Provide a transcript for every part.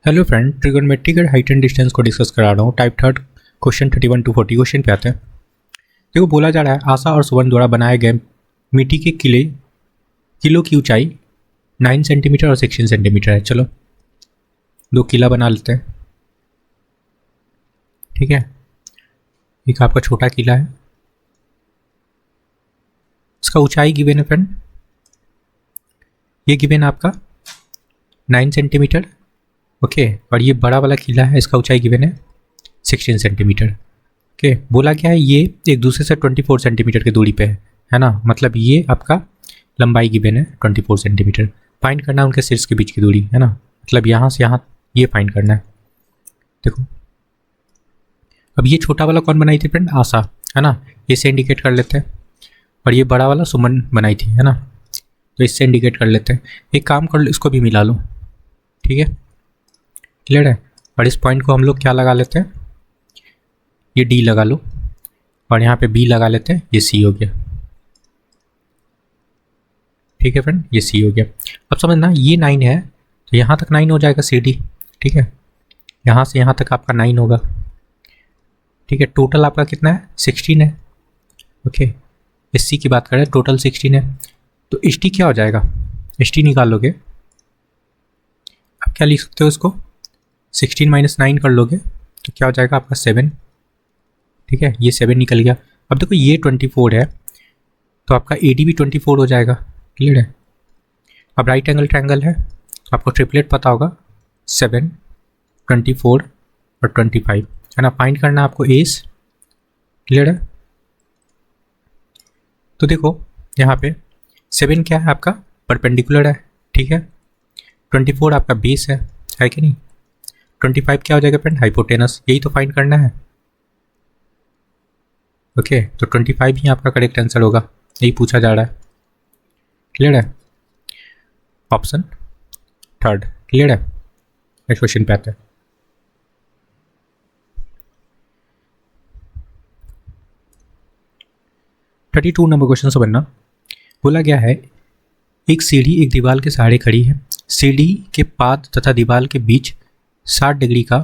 Hello friend, trigonometric height and distance को discuss करा रहा हूँ। Type third question 31 to 40 question पे आते हैं। देखो, बोला जा रहा है आशा और सुवर्ण द्वारा बनाए गए मिट्टी के किलो की ऊंचाई 9 सेंटीमीटर और 16 सेंटीमीटर है। चलो दो किला बना लेते हैं। ठीक है, एक आपका छोटा किला है, इसका ऊंचाई गिवन है फ्रेंड, ये गिवन है आपका 9 सेंटीमीटर। ओके, और ये बड़ा वाला किला है, इसका ऊंचाई गिवन है 16 सेंटीमीटर। ओके, बोला क्या है, ये एक दूसरे से 24 सेंटीमीटर की दूरी पे है ना, मतलब ये आपका लंबाई गिवन है 24 सेंटीमीटर। फाइंड करना है उनके शीर्ष के बीच की दूरी, है ना, मतलब यहाँ से यहाँ ये फाइंड करना है। देखो, अब ये छोटा वाला कौन बनाई थी फ्रेंड? आशा, है ना, इससे इंडिकेट कर लेते हैं। और ये बड़ा वाला सुमन बनाई थी, है ना, तो इससे इंडिकेट कर लेते हैं। एक काम कर लो, इसको भी मिला लो। ठीक है, क्लियर है। और इस पॉइंट को हम लोग क्या लगा लेते हैं, ये डी लगा लो, और यहाँ पे बी लगा लेते हैं, ये सी हो गया। ठीक है फ्रेंड, ये सी हो गया। अब समझना, ये 9 है तो यहाँ तक 9 हो जाएगा सी डी। ठीक है, यहाँ से यहाँ तक आपका 9 होगा। ठीक है, टोटल आपका कितना है? 16 है। ओके, एस सी की बात करें, टोटल 16 है, तो एस टी क्या हो जाएगा? एस टी निकालोगे, आप क्या लिख सकते हो इसको, 16 माइनस 9 कर लोगे तो क्या हो जाएगा आपका 7। ठीक है, ये 7 निकल गया। अब देखो, ये 24 है तो आपका ए डी भी 24 हो जाएगा। क्लियर है। अब राइट एंगल ट्रायंगल है, आपको ट्रिपलेट पता होगा, 7, 24 और 25, है ना। फाइंड करना आपको एस। क्लियर है। तो देखो यहाँ पे 7 क्या है आपका? परपेंडिकुलर है। ठीक है, 24 आपका बेस है कि नहीं? 25 क्या हो जाएगा फ्रेंड? हाइपोटेनस। यही तो फाइंड करना है। ओके, तो 25 ही आपका करेक्ट आंसर होगा, यही पूछा जा रहा है। क्लियर है, ऑप्शन थर्ड। क्लियर है। नेक्स्ट क्वेश्चन पे आते हैं। थर्टी टू नंबर क्वेश्चन से बनना, बोला गया है एक सीढ़ी एक दीवार के सहारे खड़ी है। सीढ़ी के पाद तथा दीवार के बीच 60 डिग्री का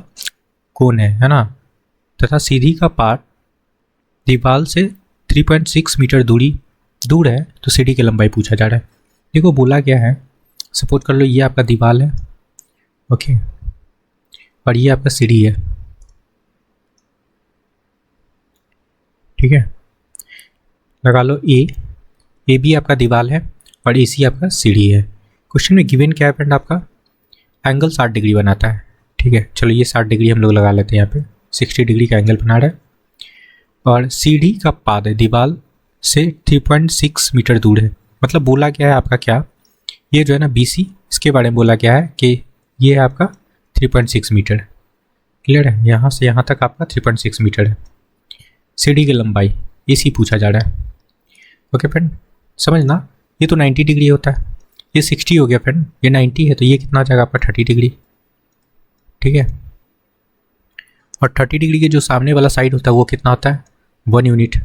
कोण है ना, तथा सीढ़ी का पाद दीवार से 3.6 मीटर दूर है, तो सीढ़ी की लंबाई पूछा जा रहा है। देखो, बोला गया है, सपोज कर लो ये आपका दीवार है, ओके, और ये आपका सीढ़ी है। ठीक है, लगा लो ए बी आपका दीवार है और ए सी आपका सीढ़ी है। क्वेश्चन में गिवन क्या है फ्रेंड? आपका एंगल 60 डिग्री बनाता है। ठीक है, चलो ये 60 डिग्री हम लोग लगा लेते हैं, यहाँ पे 60 डिग्री का एंगल बना रहा है, और सीढ़ी का पाद है दीवार से 3.6 मीटर दूर है। मतलब बोला गया है आपका क्या, ये जो है ना बी सी, इसके बारे में बोला गया है कि ये है आपका 3.6 मीटर। क्लियर है, यहाँ से यहाँ तक आपका 3.6 मीटर है। सीढ़ी की लंबाई ए सी पूछा जा रहा है। ओके फ्रेंड, समझना, ये तो 90 डिग्री होता है, ये 60 हो गया फ्रेंड, ये 90 है तो ये कितना हो जाएगा आपका 30 डिग्री। ठीक है, और 30 डिग्री के जो सामने वाला साइड होता है वो कितना होता है? 1 यूनिट।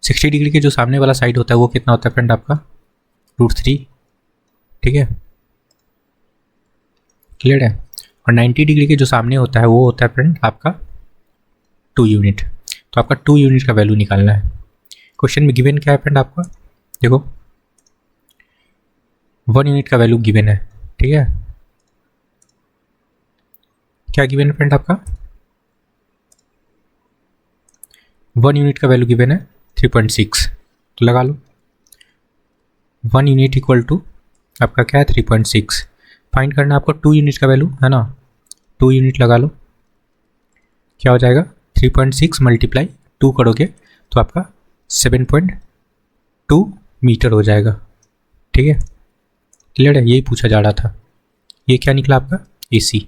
60 डिग्री के जो सामने वाला साइड होता है वो कितना होता है फ्रेंड? आपका √3। ठीक है, क्लियर है। और 90 डिग्री के जो सामने होता है वो होता है फ्रेंड आपका 2 यूनिट। तो आपका 2 यूनिट का वैल्यू निकालना है। क्वेश्चन में गिवन क्या है फ्रेंड? आपका देखो 1 यूनिट का वैल्यू गिवन है। ठीक है, क्या गिवन है फ्रेंड? आपका 1 यूनिट का वैल्यू गिवन है 3.6, तो लगा लो 1 यूनिट इक्वल टू आपका क्या है? 3.6। फाइंड करना आपको 2 यूनिट का वैल्यू, है ना, 2 यूनिट लगा लो, क्या हो जाएगा? 3.6 मल्टीप्लाई 2 करोगे तो आपका 7.2 मीटर हो जाएगा। ठीक है, क्लियर है, यही पूछा जा रहा था। ये क्या निकला आपका? ए सी।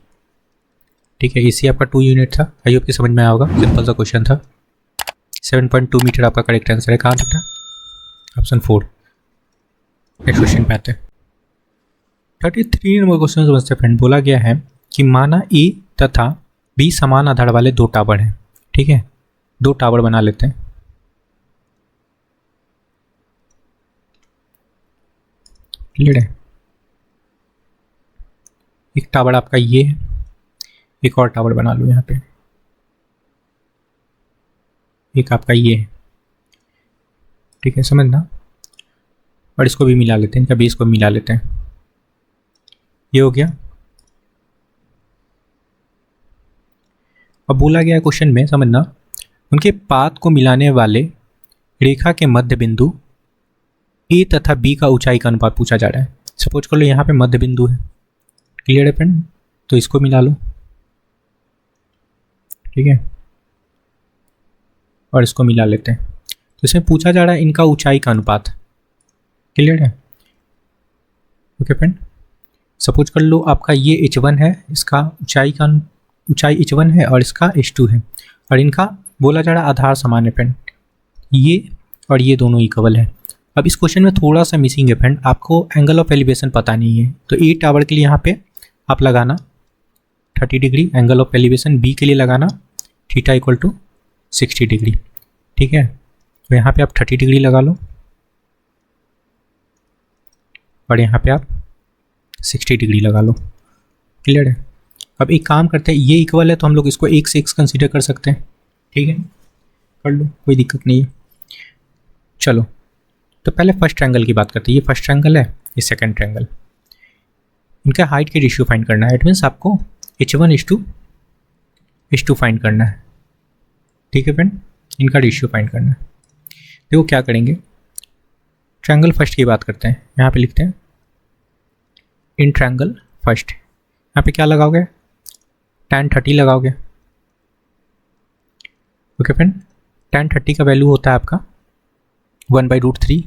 ठीक है, ए सी आपका 2 यूनिट था। आई होप कि समझ में आया होगा, सिंपल सा क्वेश्चन था। 7.2 मीटर आपका करेक्ट आंसर है। कहाँ दिखा? ऑप्शन 4। नेक्स्ट क्वेश्चन पे आते हैं। 33 नंबर क्वेश्चन समझते हैं फ्रेंड। बोला गया है कि माना ए तथा बी समान आधार वाले दो टावर हैं। ठीक है, दो टावर बना लेते हैं। क्लियर है, एक टावर आपका ये है एक और टावर बना लो यहाँ पे, एक आपका ये है, ठीक है, समझना। और इसको भी मिला लेते हैं, इनका बेस को मिला लेते हैं, ये हो गया। अब बोला गया है क्वेश्चन में, समझना, उनके पाथ को मिलाने वाले रेखा के मध्य बिंदु ए तथा बी का ऊंचाई का अनुपात पूछा जा रहा है। सपोज कर लो यहाँ पे मध्य बिंदु है, क्लियर है फ्रेंड, तो इसको मिला लो, ठीक है, और इसको मिला लेते हैं। तो इसमें पूछा जा रहा है इनका ऊंचाई का अनुपात, क्लियर है, ओके फ्रेंड। सपोज कर लो आपका ये h1 है, इसका ऊंचाई h1 है और इसका h2 है, और इनका बोला जा रहा है आधार समान है फ्रेंड, ये और ये दोनों इक्वल है। अब इस क्वेश्चन में थोड़ा सा मिसिंग है फ्रेंड, आपको एंगल ऑफ एलिवेशन पता नहीं है, तो ए टावर के लिए यहाँ पे आप लगाना 30 degree, angle of elevation B के लिए लगाना थीटा इक्वल टू 60 डिग्री, ठीक है। तो यहाँ पे आप 30 डिग्री लगा लो और यहाँ पे आप 60 डिग्री लगा लो, क्लियर है। अब एक काम करते हैं, ये इक्वल है तो हम लोग इसको एक से एक कंसीडर कर सकते हैं, ठीक है, कर लो, कोई दिक्कत नहीं है। चलो तो पहले फर्स्ट ट्रायंगल की बात करते हैं, ये फर्स्ट ट्रायंगल है, ये सेकंड ट्रायंगल, इनका हाइट के रेशियो फाइंड करना है। इट मीन्स आपको h1:h2 फाइंड करना है, ठीक है फ्रेंड, इनका रेशियो फाइंड करना है। देखो क्या करेंगे, ट्रायंगल फर्स्ट की बात करते हैं, यहाँ पे लिखते हैं इन ट्रायंगल फर्स्ट, यहाँ पे क्या लगाओगे, tan 30 लगाओगे, ओके फ्रेंड। tan 30 का वैल्यू होता है आपका 1/√3,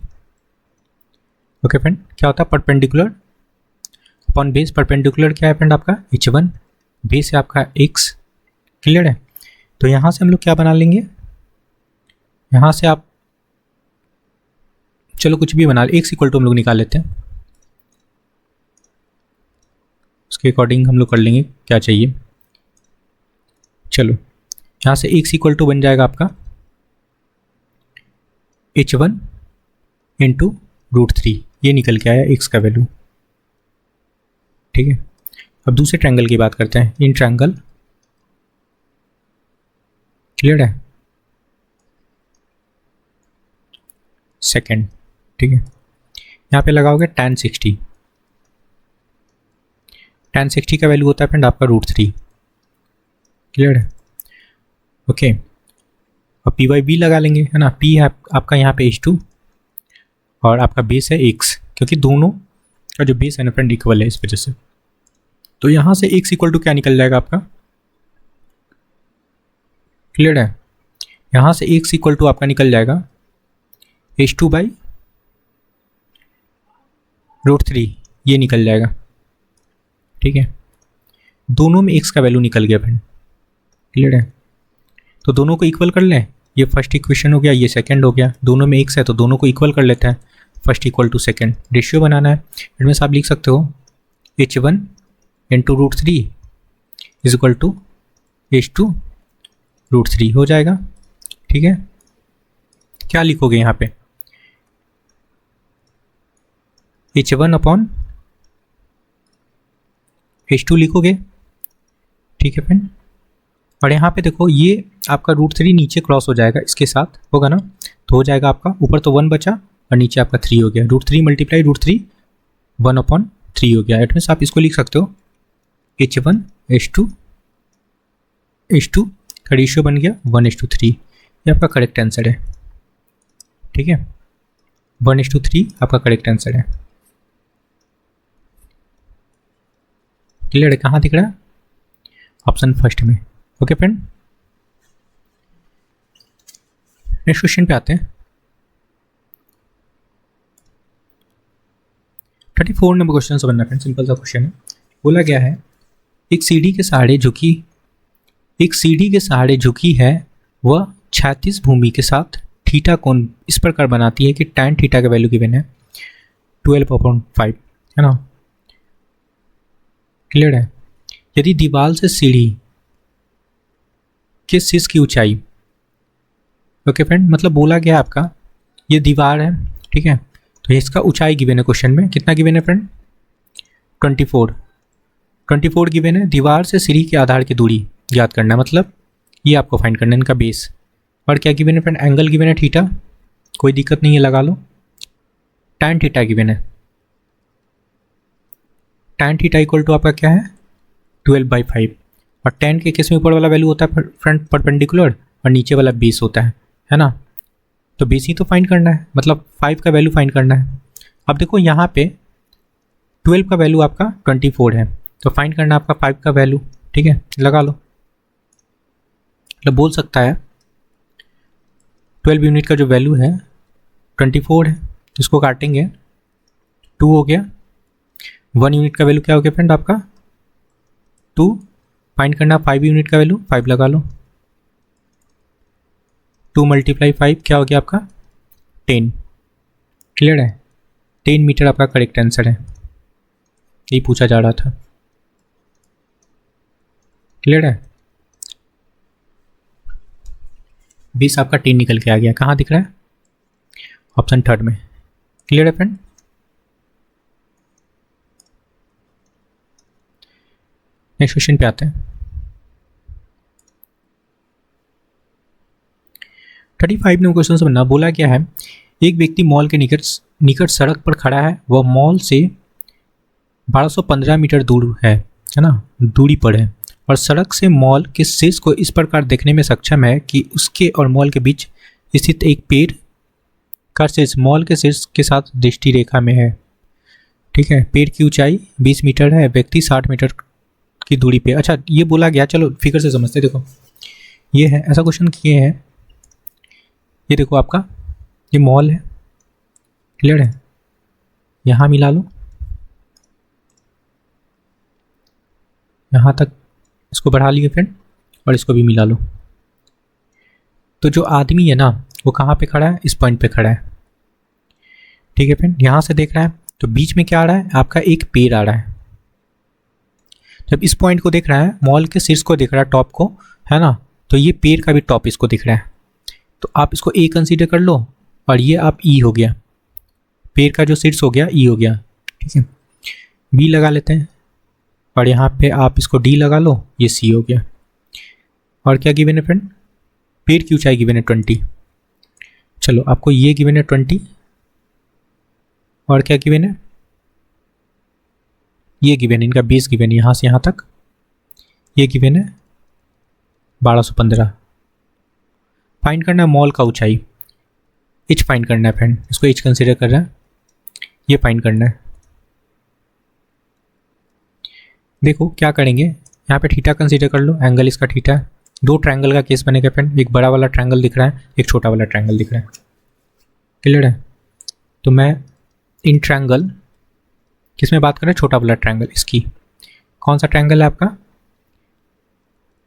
ओके फ्रेंड। क्या होता है, परपेंडिकुलर अपॉन बेस, परपेंडिकुलर क्या है फ्रेंड आपका h1, बेस है आपका x, क्लियर है। तो यहाँ से हम लोग क्या बना लेंगे, यहाँ से आप चलो कुछ भी बना, x इक्वल टू हम लोग निकाल लेते हैं, उसके अकॉर्डिंग हम लोग कर लेंगे क्या चाहिए। चलो यहाँ से x इक्वल टू बन जाएगा आपका h1/√3, ये निकल के आया x का वैल्यू, ठीक है। अब दूसरे ट्रायंगल की बात करते हैं, इन ट्रायंगल, क्लियर है, सेकंड, ठीक है। यहाँ पे लगाओगे tan 60, tan 60 का वैल्यू होता है फ्रेंड आपका √3, क्लियर है, ओके। और p/b लगा लेंगे, है ना, p है आपका यहाँ पे h2 और आपका बेस है x, क्योंकि दोनों का जो बेस है ना फ्रेंड इक्वल है, इस वजह से। तो यहाँ से x इक्वल टू क्या निकल जाएगा आपका, क्लियर है, यहाँ से x इक्वल टू आपका निकल जाएगा h2/√3, ये निकल जाएगा, ठीक है। दोनों में x का वैल्यू निकल गया फ्रेंड, क्लियर है। तो दोनों को इक्वल कर लें, ये फर्स्ट इक्वेशन हो गया, ये सेकंड हो गया, दोनों में x है तो दोनों को इक्वल कर लेते हैं, first equal to second, ratio बनाना है। इट मीन्स आप लिख सकते हो h1/√3 is equal to h2/√3 हो जाएगा, ठीक है। क्या लिखोगे यहाँ पे, h1/h2 लिखोगे, ठीक है फ्रेंड। और यहाँ पे देखो ये आपका √3 नीचे क्रॉस हो जाएगा, इसके साथ होगा ना, तो हो जाएगा आपका ऊपर तो 1 बचा और नीचे आपका 3 हो गया, √3 × √3 1/3 हो गया। इट मीन्स आप इसको लिख सकते हो h1/h2 का रेशियो बन गया 1:3, ये आपका करेक्ट आंसर है, ठीक है, 1:3 आपका करेक्ट आंसर है, क्लियर है। कहाँ दिख रहा है, ऑप्शन फर्स्ट में, ओके फ्रेंड। नेक्स्ट क्वेश्चन पे आते हैं, 34 नंबर क्वेश्चन समझना फ्रेंड, सिंपल सा क्वेश्चन है। बोला गया है एक सीढ़ी के सहारे झुकी है वह क्षैतिज भूमि के साथ थीटा कोण इस प्रकार बनाती है कि tan थीटा का वैल्यू गिवन है 12/5, है ना, क्लियर है। यदि दीवार से सीढ़ी के शीर्ष की ऊंचाई, ओके फ्रेंड, मतलब बोला गया आपका ये दीवार है, ठीक है, तो इसका ऊंचाई गिवन है क्वेश्चन में, कितना गिवन है फ्रेंड 24, 24 गिवन है, दीवार से सीढ़ी के आधार की दूरी ज्ञात करना, मतलब ये आपको फाइंड करना है इनका बेस। और क्या गिवन है फ्रेंड, एंगल गिवन है थीटा, कोई दिक्कत नहीं है लगा लो। tan थीटा गिवन है, tan थीटा इक्वल टू आपका क्या है 12/5, और tan के केस में ऊपर वाला वैल्यू होता है फ्रंट परपेंडिकुलर और नीचे वाला बेस होता है ना। तो बेस ही तो फाइंड करना है, मतलब 5 का वैल्यू फाइंड करना है। अब देखो यहाँ पे 12 का वैल्यू आपका 24 है, तो फाइंड करना आपका 5 का वैल्यू। ठीक है, लगा लो। मतलब बोल सकता है 12 यूनिट का जो वैल्यू है 24 है, तो इसको काटेंगे 2 हो गया। 1 यूनिट का वैल्यू क्या हो गया फ्रेंड आपका 2, फाइंड करना 5 यूनिट का वैल्यू, 5 लगा लो। 2 × 5 क्या हो गया आपका 10। क्लियर है, 10 मीटर आपका करेक्ट आंसर है, यही पूछा जा रहा था। क्लियर है, 20 आपका 10 निकल के आ गया, कहाँ दिख रहा है ऑप्शन थर्ड में। क्लियर है फ्रेंड, नेक्स्ट क्वेश्चन पे आते हैं। 35 ने क्वेश्चन से बनना बोला क्या है, एक व्यक्ति मॉल के निकट सड़क पर खड़ा है, वह मॉल से 1215 मीटर दूर है ना, दूरी पर है, और सड़क से मॉल के शीर्ष को इस प्रकार देखने में सक्षम है कि उसके और मॉल के बीच स्थित एक पेड़ का शीर्ष मॉल के शीर्ष के साथ दृष्टि रेखा में है। ठीक है, पेड़ की ऊंचाई 20 मीटर है, व्यक्ति 60 मीटर की दूरी पे। अच्छा ये बोला गया, चलो फिगर से समझते। देखो ये है, ऐसा क्वेश्चन किए हैं, ये देखो आपका ये मॉल है। क्लियर है, यहाँ मिला लो, यहाँ तक इसको बढ़ा लिए फ्रेंड, और इसको भी मिला लो। तो जो आदमी है ना वो कहाँ पे खड़ा है, इस पॉइंट पे खड़ा है। ठीक है फ्रेंड, यहाँ से देख रहा है तो बीच में क्या आ रहा है आपका एक पेड़ आ रहा है। जब इस पॉइंट को देख रहा है, मॉल के शीर्ष को देख रहा है, टॉप को, है ना, तो ये पेड़ का भी टॉप इसको दिख रहा है, तो आप इसको ए कंसीडर कर लो, और ये आप ई हो गया, पेड़ का जो शीर्ष हो गया ई हो गया। ठीक है, बी लगा लेते हैं, और यहाँ पे आप इसको डी लगा लो, ये सी हो गया। और क्या गिवन है फ्रेंड, पेड़ की ऊंचाई गिवन है 20। चलो आपको ये गिवन है 20, और क्या गिवन है, ये गिवन है, इनका बेस गिवन है यहाँ से यहाँ तक, ये गिवन है 1215। फाइंड करना है मॉल का ऊंचाई, एच फाइंड करना है फ्रेंड, इसको एच कंसीडर कर रहा है, ये फाइंड करना है। देखो क्या करेंगे, यहाँ पे थीटा कंसीडर कर लो, एंगल इसका थीटा है। 2 ट्रायंगल का केस बनेगा फ्रेंड, एक बड़ा वाला ट्रायंगल दिख रहा है, एक छोटा वाला ट्रायंगल दिख रहा है। क्लियर है, तो मैं इन ट्रायंगल किस में बात कर रहे हैं, छोटा वाला ट्रायंगल, इसकी कौन सा ट्रायंगल है आपका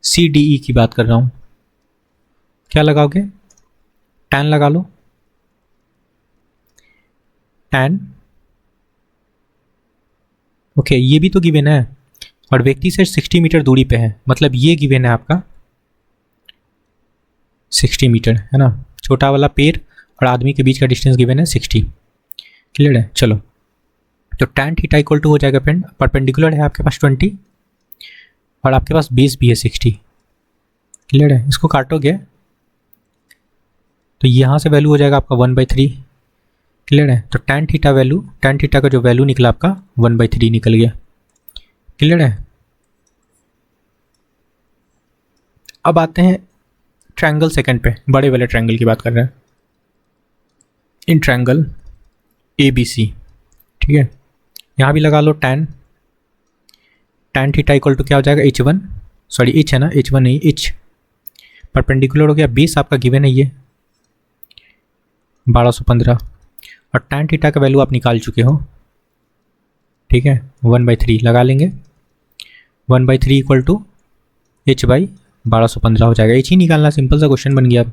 CDE की बात कर रहा हूँ। क्या लगाओगे, tan लगा लो, tan। ओके ये भी तो गिवन है, और व्यक्ति से 60 मीटर दूरी पे है, मतलब ये गिवन है आपका 60 मीटर, है ना, छोटा वाला पेड़ और आदमी के बीच का डिस्टेंस गिवन है 60। क्लियर है, चलो तो tan थीटा इक्वल टू हो जाएगा फ्रेंड, परपेंडिकुलर है आपके पास 20, और आपके पास बेस भी है 60। क्लियर है, इसको काटोगे तो यहाँ से वैल्यू हो जाएगा आपका 1/3। क्लियर है, तो tan theta value, tan theta का जो वैल्यू निकला आपका 1/3 निकल गया। क्लियर है, अब आते हैं ट्रायंगल सेकंड पे, बड़े वाले ट्रायंगल की बात कर रहे हैं, इन ट्रायंगल ABC। ठीक है, यहाँ भी लगा लो tan थीटा इक्वल टू क्या हो जाएगा H1, सॉरी H है ना, H1 नहीं H, परपेंडिकुलर हो गया, बेस आपका गिवन है ये 1215, और tan थीटा का वैल्यू आप निकाल चुके हो। ठीक है, 1/3 लगा लेंगे, 1/3 इक्वल टू H/1215 हो जाएगा। H ही निकालना, सिंपल सा क्वेश्चन बन गया। अब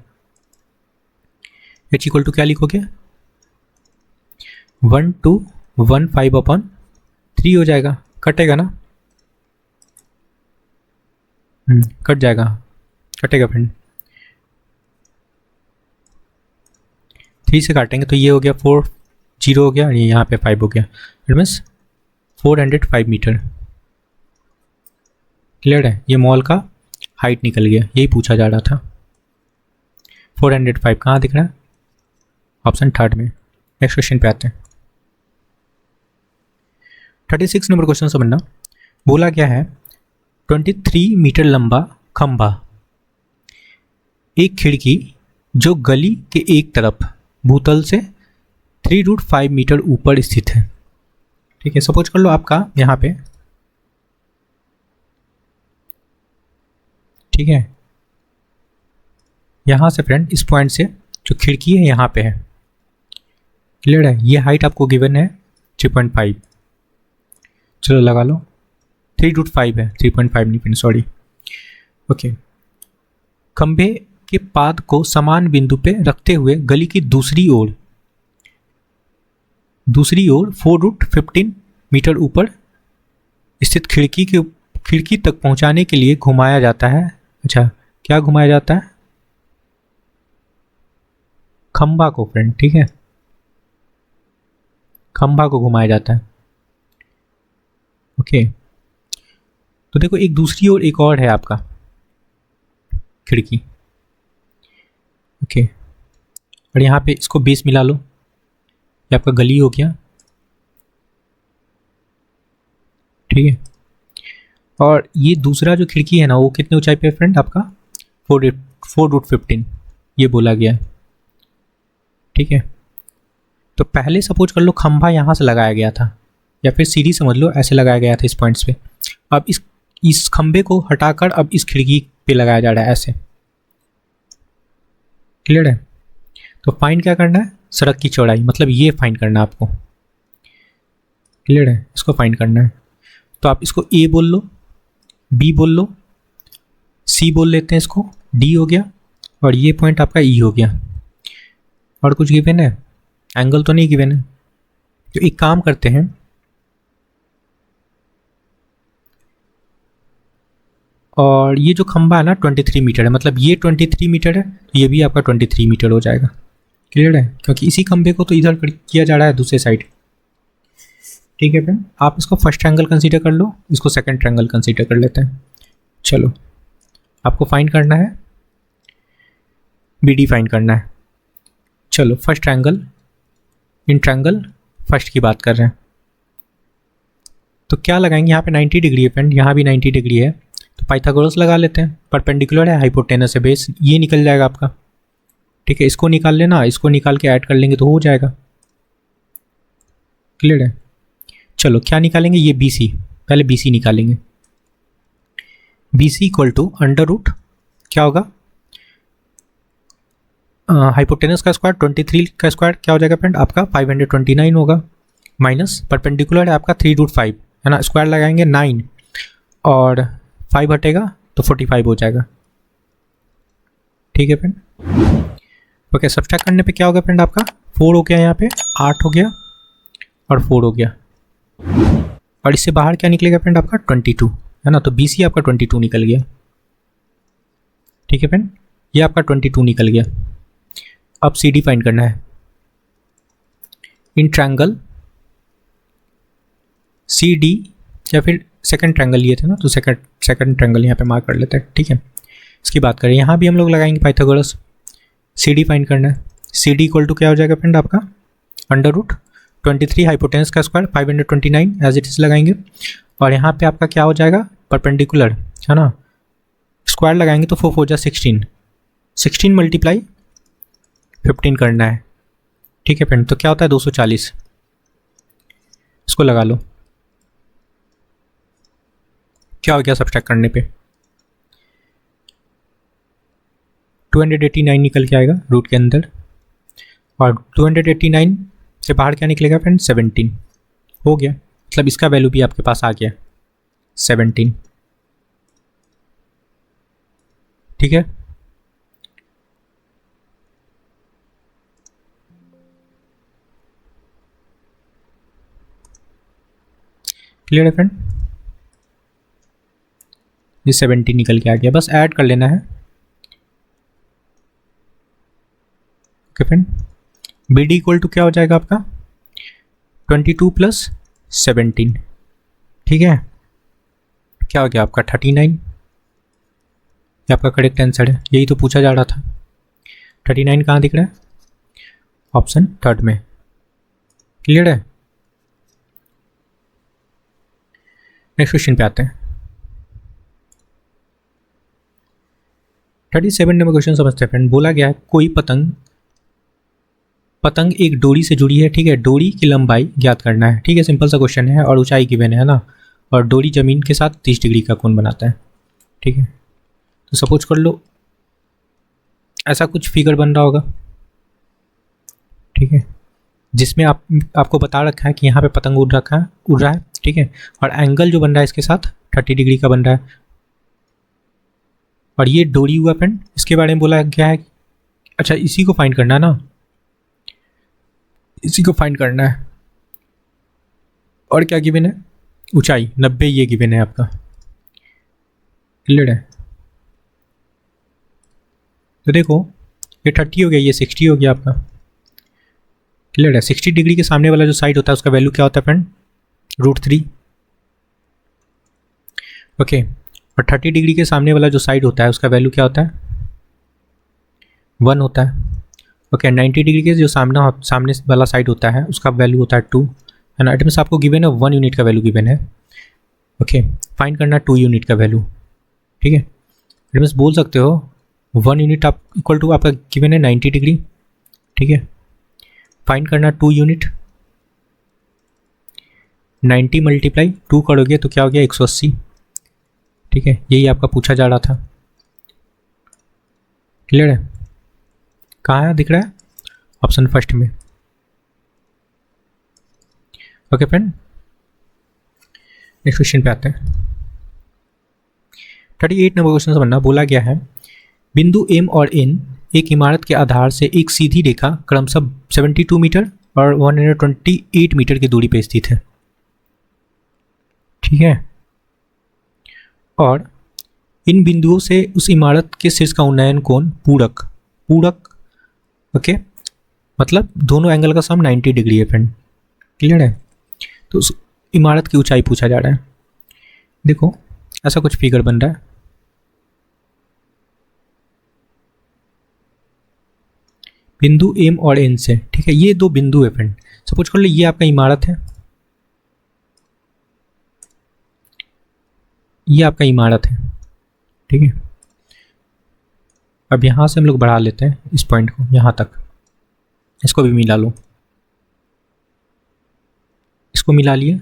H इक्वल टू क्या लिखोगे 1215/3 हो जाएगा, कटेगा ना, कट जाएगा, कटेगा फ्रेंड, 3 से काटेंगे तो ये हो गया 4 0 हो गया, और ये यहाँ पे 5 हो गया, इट मीन्स 405 मीटर। क्लियर है, ये मॉल का हाइट निकल गया, यही पूछा जा रहा था। 405 कहाँ दिख रहा है? ऑप्शन थर्ड में। नेक्स्ट क्वेश्चन पे आते हैं। 36 नंबर क्वेश्चन समझना। बोला क्या है, 23 मीटर लंबा खंभा, एक खिड़की जो गली के एक तरफ भूतल से 3√5 मीटर ऊपर स्थित है। ठीक है, सपोज कर लो आपका यहाँ पे, ठीक है, यहाँ से फ्रेंड इस पॉइंट से जो खिड़की है यहाँ पे है, क्लियर है, ये हाइट आपको गिवन है 3.5, चलो लगा लो 3√5 है, 3.5 नहीं, सॉरी। ओके, खंभे के पाद को समान बिंदु पे रखते हुए गली की दूसरी ओर 4√15 मीटर ऊपर स्थित खिड़की तक पहुंचाने के लिए घुमाया जाता है। अच्छा, क्या घुमाया जाता है? खंभा को फ्रेंड, ठीक है, खंभा को घुमाया जाता है। ओके, तो देखो एक दूसरी ओर एक और है आपका खिड़की। ओके, और यहाँ पे इसको बेस मिला लो, ये आपका गली हो गया, ठीक है। और ये दूसरा जो खिड़की है ना, वो कितने ऊंचाई पे है फ्रेंड? आपका 4√15 ये बोला गया, ठीक है। तो पहले सपोज कर लो खंभा यहाँ से लगाया गया था, या फिर सीढ़ी समझ लो, ऐसे लगाया गया था इस पॉइंट्स पे। अब इस खंभे को हटाकर अब इस खिड़की पे लगाया जा रहा है, ऐसे, क्लियर है। तो फाइंड क्या करना है? सड़क की चौड़ाई, मतलब ये फाइंड करना है आपको, क्लियर है, इसको फाइंड करना है। तो आप इसको ए बोल लो, बी बोल लो, सी बोल लेते हैं इसको, डी हो गया, और ये पॉइंट आपका ई हो गया। और कुछ गिवन है? एंगल तो नहीं गिवन है। तो एक काम करते हैं, और ये जो खंभा है ना 23 मीटर है, मतलब ये 23 मीटर है, तो ये भी आपका 23 मीटर हो जाएगा, क्लियर है, क्योंकि इसी खंभे को तो इधर किया जा रहा है दूसरे साइड, ठीक है फ्रेंड। आप इसको फर्स्ट ट्रायंगल कंसीडर कर लो, इसको सेकंड ट्रायंगल कंसीडर कर लेते हैं। चलो, आपको फाइंड करना है BD फाइंड करना है। चलो, first triangle, in triangle first की बात कर रहे हैं, तो क्या लगाएंगे? यहाँ पे 90 डिग्री है फ्रेंड, यहाँ भी 90 डिग्री है, तो पाइथागोरस लगा लेते हैं। परपेंडिकुलर है, हाइपोटेनस है, बेस ये निकल जाएगा आपका, ठीक है। इसको निकाल लेना, इसको निकाल के ऐड कर लेंगे तो हो जाएगा, क्लियर है। चलो, क्या निकालेंगे? ये BC, पहले BC निकालेंगे। BC equal to under root क्या होगा? हाइपोटेनस का स्क्वायर 23 का स्क्वायर क्या हो जाएगा फ्रेंड? आपका 529 होगा, माइनस परपेंडिकुलर है आपका 3√5 है ना, स्क्वायर लगाएंगे 9 और 5 हटेगा तो 45 हो जाएगा, ठीक है फ्रेंड। ओके, सब्सट्रैक्ट करने पे क्या होगा फ्रेंड? आपका 4 हो गया, यहाँ पे 8 हो गया और 4 हो गया, और इससे बाहर क्या निकलेगा फ्रेंड? आपका 22 है ना, तो BC आपका 22 निकल गया, ठीक है फ्रेंड, ये आपका 22 निकल गया। अब CD फाइंड करना है। इन ट्रायंगल CD, या फिर सेकंड ट्रायंगल लिए थे ना, तो सेकंड ट्रायंगल यहाँ पे मार्क कर लेते हैं, ठीक है। इसकी बात करें, यहाँ भी हम लोग लगाएंगे पाइथागोरस। CD फाइंड करना है। CD इक्वल टू क्या हो जाएगा फ्रेंड? आपका अंडर रूट 23 हाइपोटेनस का स्क्वायर 529 एज इट इज लगाएंगे, और यहाँ पे आपका क्या हो जाएगा? परपेंडिकुलर है ना, स्क्वायर लगाएंगे तो 4 4 जा 16 मल्टीप्लाई 15 करना है, ठीक है फ्रेंड। तो क्या होता है? 240, इसको लगा लो, क्या हो गया सब्सट्रैक्ट करने पे? 289 निकल के आएगा रूट के अंदर, और 289 से बाहर क्या निकलेगा फ्रेंड? 17 हो गया, मतलब इसका वैल्यू भी आपके पास आ गया 17, ठीक है। क्लियर है फ्रेंड, ये 17 निकल के आ गया, बस ऐड कर लेना है, okay friend. BD equal to क्या हो जाएगा आपका? 22 + 17, ठीक है। क्या हो गया आपका 39, ये आपका करेक्ट आंसर है, यही तो पूछा जा रहा था। 39 कहाँ दिख रहा है? ऑप्शन थर्ड में। क्लियर है? नेक्स्ट क्वेश्चन पे आते हैं। 37 नंबर क्वेश्चन समझते हैं फ्रेंड। बोला गया है कोई पतंग एक डोरी से जुड़ी है, ठीक है, डोरी की लंबाई ज्ञात करना है, ठीक है, सिंपल सा क्वेश्चन है, और ऊंचाई गिवन है ना, और डोरी जमीन के साथ 30 डिग्री का कोण बनाता है, ठीक है। तो सपोज कर लो ऐसा कुछ फिगर बन रहा होगा, ठीक है, जिसमें आपको बता रखा है कि यहाँ पे पतंग उड़ रहा है, ठीक है, और एंगल जो बन रहा है इसके साथ 30 डिग्री का बन रहा है, और ये डोरी हुआ फ्रेंड, इसके बारे में बोला गया है। अच्छा, इसी को फाइंड करना है ना, इसी को फाइंड करना है। और क्या गिवन है? ऊंचाई 90, ये गिवन है आपका। क्लियर है? तो देखो ये 30 हो गया, ये 60 हो गया आपका। क्लियर है? 60 डिग्री के सामने वाला जो साइड होता है उसका वैल्यू क्या होता है फ्रेंड? √3। ओके, और 30 डिग्री के सामने वाला जो साइड होता है उसका वैल्यू क्या होता है? 1 होता है। ओके, 90 डिग्री के जो सामने वाला साइड होता है उसका वैल्यू होता है 2, है ना। इट मीन्स आपको गिवन है 1 यूनिट का वैल्यू गिवन है। ओके, फाइंड करना 2 यूनिट का वैल्यू, ठीक है। इट मीन्स बोल सकते हो 1 यूनिट आप इक्वल टू आपका गिवन है 90 डिग्री, ठीक है। फाइंड करना 2 यूनिट, 90 × 2 करोगे तो क्या हो गया? 180, ठीक है। यही आपका पूछा जा रहा था। क्लियर है? कहाँ दिख रहा है? ऑप्शन फर्स्ट में। ओके फ्रेंड, नेक्स्ट क्वेश्चन पे आते हैं। 38 नंबर क्वेश्चन समझना। बोला गया है बिंदु M और N एक इमारत के आधार से एक सीधी रेखा क्रमशः 72 मीटर और 128 मीटर की दूरी पर स्थित है, ठीक है। और इन बिंदुओं से उस इमारत के शीर्ष का उन्नयन कोण पूरक, ओके, मतलब दोनों एंगल का सम 90 डिग्री है फ्रेंड। क्लियर है? तो उस इमारत की ऊंचाई पूछा जा रहा है। देखो ऐसा कुछ फिगर बन रहा है, बिंदु M और N से, ठीक है, ये दो बिंदु है फ्रेंड। सपोज कर लो ये आपका इमारत है, ये आपका इमारत है, ठीक है। अब यहाँ से हम लोग बढ़ा लेते हैं इस पॉइंट को यहाँ तक, इसको भी मिला लो, इसको मिला लिए,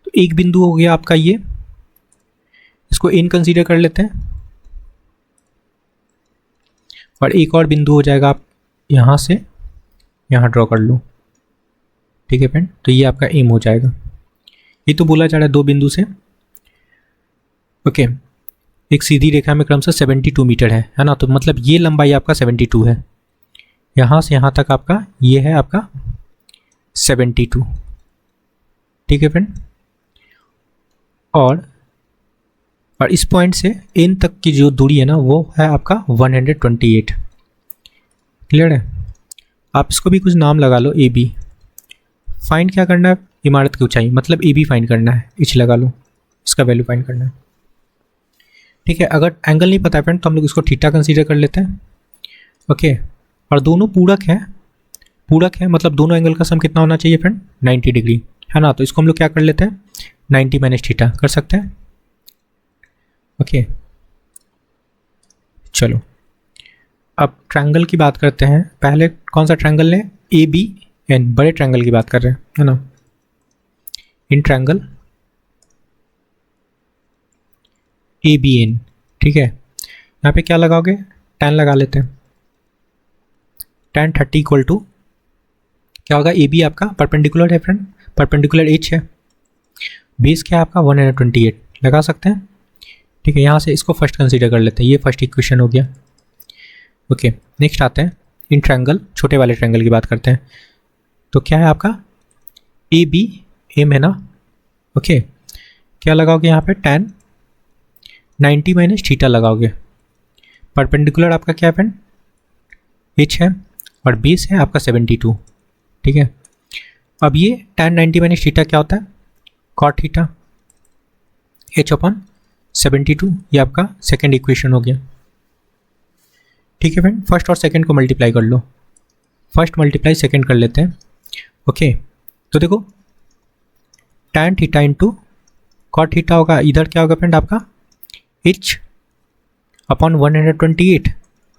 तो एक बिंदु हो गया आपका ये, इसको N कंसीडर कर लेते हैं, और एक और बिंदु हो जाएगा, आप यहाँ से यहाँ ड्रॉ कर लो, ठीक है फ्रेंड। तो ये आपका M हो जाएगा। ये तो बोला जा रहा है दो बिंदु से, ओके, एक सीधी रेखा में क्रमशः 72 मीटर है ना, तो मतलब ये लंबाई आपका 72 है, यहाँ से यहाँ तक आपका ये है आपका 72, ठीक है फ्रेंड। और इस पॉइंट से N तक की जो दूरी है ना वो है आपका 128। क्लियर है? आप इसको भी कुछ नाम लगा लो, AB। फाइंड क्या करना है? इमारत की ऊंचाई, मतलब AB फाइंड करना है, H लगा लो, इसका वैल्यू फाइंड करना है, ठीक है। अगर एंगल नहीं पता है फ्रेंड तो हम लोग इसको थीटा कंसीडर कर लेते हैं, ओके। और दोनों पूरक है, मतलब दोनों एंगल का सम कितना होना चाहिए फ्रेंड? 90 डिग्री, है ना। तो इसको हम लोग क्या कर लेते हैं? 90 - थीटा कर सकते हैं, ओके। चलो अब ट्रायंगल की बात करते हैं। पहले कौन सा ट्रायंगल लें? ABN, बड़े ट्रायंगल की बात कर रहे हैं, है ना। इन ट्रायंगल ABN, ठीक है। यहाँ पे क्या लगाओगे? tan लगा लेते हैं। tan 30 = क्या होगा? AB आपका परपेंडिकुलर है फ्रेंड, परपेंडिकुलर H है, बेस क्या है आपका? 128 लगा सकते हैं, ठीक है। यहाँ से इसको फर्स्ट कंसीडर कर लेते हैं, ये फर्स्ट इक्वेशन हो गया, ओके। नेक्स्ट आते हैं इन ट्रायंगल, छोटे वाले ट्रायंगल की बात करते हैं। तो क्या है आपका? ABM है ना, ओके। क्या लगाओगे यहाँ पे? tan 90 - थीटा लगाओगे। परपेंडिकुलर आपका क्या है फ्रेंड? H है, और बेस है आपका 72, ठीक है। अब ये tan 90 - थीटा क्या होता है? कॉट थीटा h अपॉन 72, ये आपका सेकेंड इक्वेशन हो गया। ठीक है फ्रेंड, फर्स्ट और सेकेंड को मल्टीप्लाई कर लो, फर्स्ट मल्टीप्लाई सेकेंड कर लेते हैं। ओके तो देखो tan theta into cot theta होगा, इधर क्या होगा फ्रेंड आपका h upon 128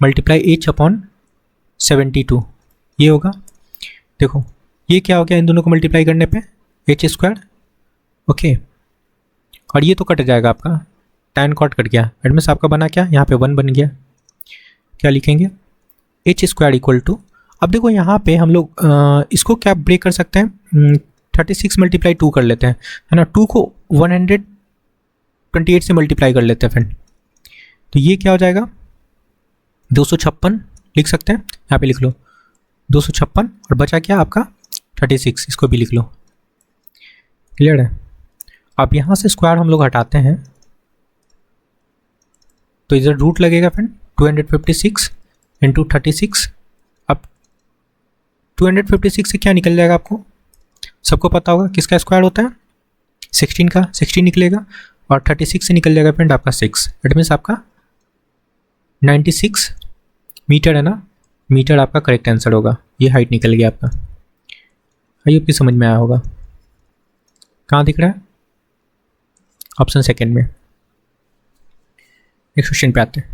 multiply h upon 72, ये होगा। देखो ये क्या हो गया इन दोनों को मल्टीप्लाई करने पे h स्क्वायर। ओके और ये तो कट जाएगा आपका, tan कॉट कट गया, एडमिस आपका बना क्या, यहाँ पे 1 बन गया। क्या लिखेंगे h स्क्वायर इक्वल टू, अब देखो यहाँ पे हम लोग इसको क्या ब्रेक कर सकते हैं, 36 मल्टीप्लाई 2 कर लेते हैं, है ना। 2 को 128 से मल्टीप्लाई कर लेते हैं फ्रेंड, तो ये क्या हो जाएगा 256 लिख सकते हैं, यहाँ पे लिख लो 256 और बचा क्या आपका 36, इसको भी लिख लो। क्लियर है। अब यहाँ से स्क्वायर हम लोग हटाते हैं तो इधर रूट लगेगा फ्रेंड 256 इंटू 36। अब 256 से क्या निकल जाएगा आपको सबको पता होगा, किसका स्क्वायर होता है 16 का, 16 निकलेगा और 36 से निकल जाएगा फ्रेंड आपका 6, इट मीन्स आपका 96 मीटर है ना, मीटर आपका करेक्ट आंसर होगा। ये हाइट निकल गया आपका, आइए आपकी समझ में आया होगा। कहाँ दिख रहा है, ऑप्शन सेकेंड में। नेक्स्ट क्वेश्चन पे आते हैं।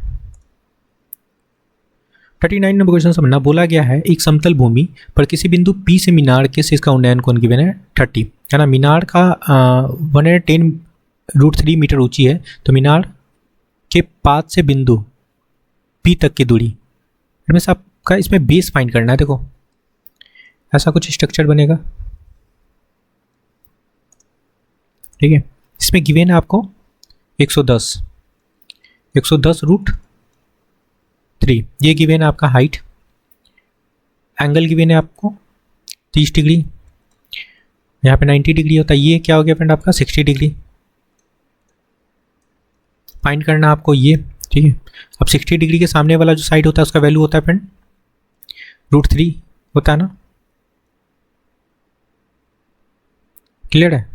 39 नंबर क्वेश्चन समझना, बोला गया है एक समतल भूमि पर किसी बिंदु P से मीनार के शीर्ष का उन्नयन कोण गिवन है 30, है ना। मीनार का 110√3 मीटर ऊंची है, तो मीनार के पाद से बिंदु P तक की दूरी, इनमें से आपका इसमें बेस फाइंड करना है। देखो ऐसा कुछ स्ट्रक्चर बनेगा, ठीक है। इसमें गिवन है आपको 110√3, ये गिवन है आपका हाइट, एंगल गिवन है आपको 30 डिग्री, यहाँ पे 90 डिग्री होता है, ये क्या हो गया फ्रेंड आपका 60 डिग्री। फाइंड करना आपको ये, ठीक है। अब 60 डिग्री के सामने वाला जो साइड होता है उसका वैल्यू होता है फ्रेंड √3 होता है ना, क्लियर है।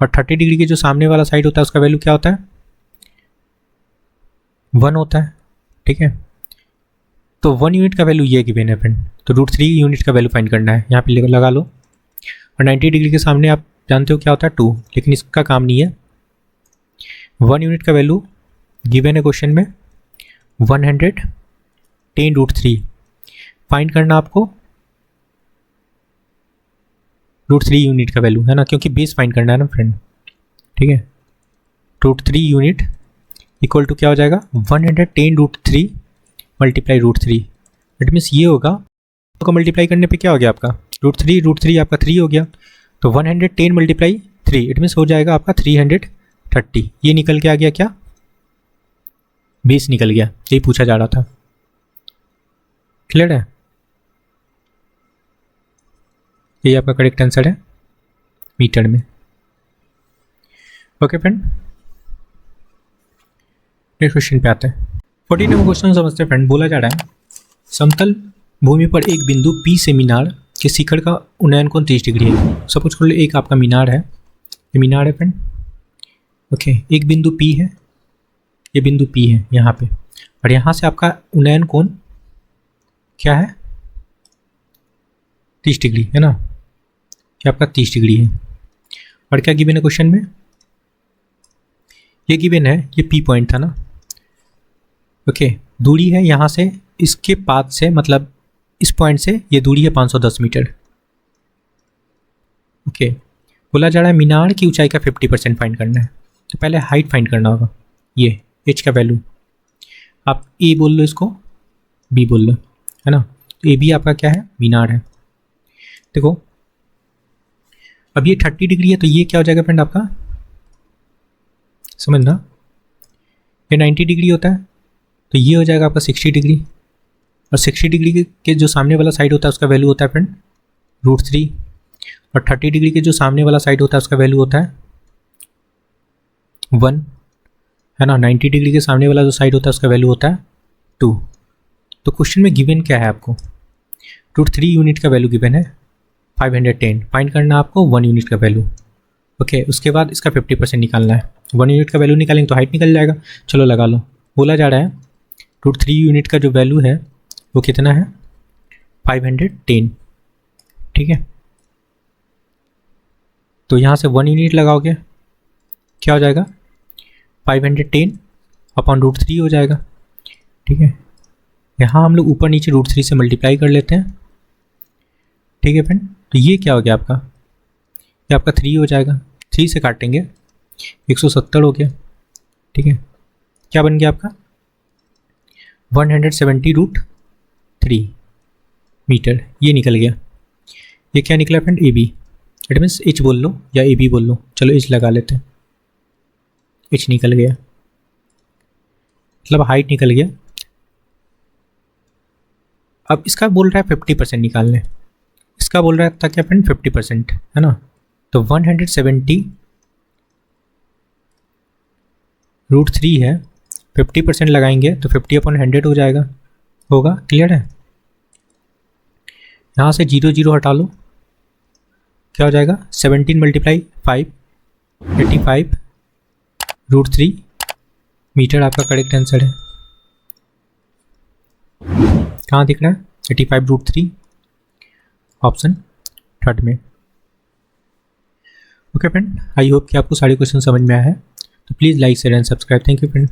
और 30 डिग्री के जो सामने वाला साइड होता है उसका वैल्यू क्या होता है 1 होता है, ठीक है। तो 1 यूनिट का वैल्यू ये गिवन है फ्रेंड, तो √3 यूनिट का वैल्यू फाइंड करना है, यहाँ पे लगा लो। और 90 डिग्री के सामने आप जानते हो क्या होता है 2, लेकिन इसका काम नहीं है। 1 यूनिट का वैल्यू गिवन है क्वेश्चन में 110√3, फाइंड करना आपको √3 यूनिट का वैल्यू, है ना, क्योंकि बेस फाइंड करना है ना फ्रेंड, ठीक है। √3 यूनिट इक्वल टू क्या हो जाएगा 110√3 मल्टीप्लाई √3, इट मीन्स ये होगा, तो मल्टीप्लाई करने पे क्या हो गया आपका √3 आपका 3 हो गया, तो 110 मल्टीप्लाई 3 इट मीन्स हो जाएगा आपका 330। ये निकल के आ गया क्या, बेस निकल गया, यही पूछा जा रहा था। क्लियर है, ये आपका करेक्ट आंसर है मीटर में। ओके फ्रेंड, नेक्स्ट क्वेश्चन पे आते हैं। 14 नंबर क्वेश्चन समझते हैं फ्रेंड। बोला जा रहा है समतल भूमि पर एक बिंदु P से मीनार के शिखर का उन्नयन कोण 30 डिग्री है। सपोज कर लो एक आपका मीनार है, ये मीनार है फ्रेंड, ओके। एक बिंदु P है, ये बिंदु P है यहाँ पे, और यहाँ से आपका उन्नयन कोण क्या है 30 डिग्री, है ना, क्या आपका 30 डिग्री है। और क्या गिवन है क्वेश्चन में, ये गिवन है, ये P पॉइंट था ना, ओके। दूरी है यहाँ से इसके पाद से, मतलब इस पॉइंट से ये दूरी है 510 मीटर, ओके। बोला जा रहा है मीनार की ऊंचाई का 50% फाइंड करना है, तो पहले हाइट फाइंड करना होगा, ये h का वैल्यू, आप ए बोल लो, इसको बी बोल लो, है ना। तो ए बी आपका क्या है मीनार है। देखो अब ये 30 डिग्री है, तो ये क्या हो जाएगा फ्रेंड आपका, समझना, ये 90 डिग्री होता है, तो ये हो जाएगा आपका 60 डिग्री। और 60 डिग्री के जो सामने वाला साइड होता है उसका वैल्यू होता है फ्रेंड √3, और 30 डिग्री के जो सामने वाला साइड होता है उसका वैल्यू होता है 1, है ना। 90 डिग्री के सामने वाला जो साइड होता है उसका वैल्यू होता है 2। तो क्वेश्चन में गिवन क्या है आपको, √3 यूनिट का वैल्यू गिवन है 510, फाइंड करना आपको 1 यूनिट का वैल्यू। ओके उसके बाद इसका 50% निकालना है। 1 यूनिट का वैल्यू निकालेंगे तो हाइट निकल जाएगा। चलो लगा लो। बोला जा रहा है √3 यूनिट का जो वैल्यू है वो कितना है 510। ठीक है, तो यहाँ से 1 यूनिट लगाओगे क्या हो जाएगा 510 अपॉन √3 हो जाएगा। ठीक है, यहाँ हम लोग ऊपर नीचे √3 से मल्टीप्लाई कर लेते हैं। ठीक है फ्रेंड, तो ये क्या हो गया आपका, ये आपका 3 हो जाएगा। 3 से काटेंगे 170 हो गया। ठीक है, क्या बन गया आपका 170√3 मीटर, ये निकल गया। ये क्या निकला friend AB, it means H बोल लो या AB बोल लो। चलो एच लगा लेते हैं, एच निकल गया, मतलब हाइट निकल गया। अब इसका बोल रहा है 50% निकालने, इसका बोल रहा था क्या फ्रेंड 50% है ना। तो 170√3 है, 50% लगाएंगे तो 50/100 हो जाएगा, होगा। क्लियर है, यहाँ से 0 0 हटा लो, क्या हो जाएगा 17 × 5 85√3 मीटर आपका करेक्ट आंसर है। कहाँ दिख रहा है 85√3, ऑप्शन थर्ड में। ओके फ्रेंड, आई होप कि आपको सारे क्वेश्चन समझ में आया है। तो please like share and subscribe. Thank you friend.